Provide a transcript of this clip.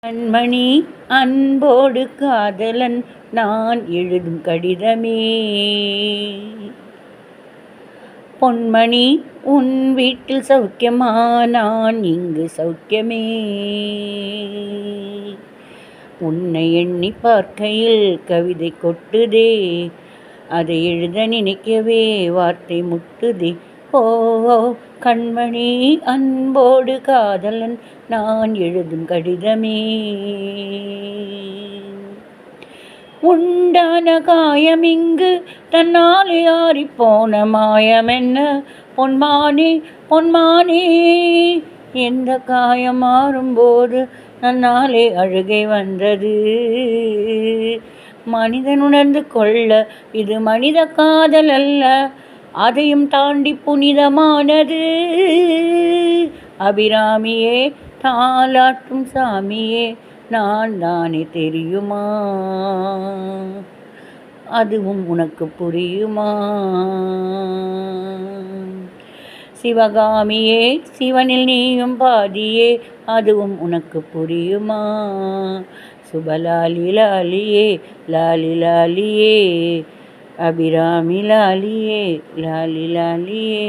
கண்மணி அன்போடு காதலன் நான் எழுதும் கடிதமே. பொன்மணி உன் வீட்டில் சௌக்கியமா? நான் இங்கு சௌக்கியமே. உன்னை எண்ணி பார்க்கையில் கவிதை கொட்டுதே, அதை எழுத நினைக்கவே வார்த்தை முட்டுதே. ஓ கண்மணி அன்போடு காதலன் நான் எழுதும் கடிதமே. உண்டான காயமிங்கு தன்னாலே ஆறிப்போன மாயமென்ன பொன்மானே பொன்மானே. எந்த காயம் மாறும்போது தன்னாலே அழுகை வந்தது. மனிதன் உணர்ந்து கொள்ள இது மனித காதல் அல்ல, அதையும் தாண்டி புனிதமானது. அபிராமியே தாலாட்டும் சாமியே, நான் தானே தெரியுமா? அதுவும் உனக்கு புரியுமா? சிவகாமியே சிவனில் நீயும் பாதியே, அதுவும் உனக்கு புரியுமா? சுபலாலி லாலியே லாலி லாலியே, அபிராமி லாலியே லாலி லாலியே.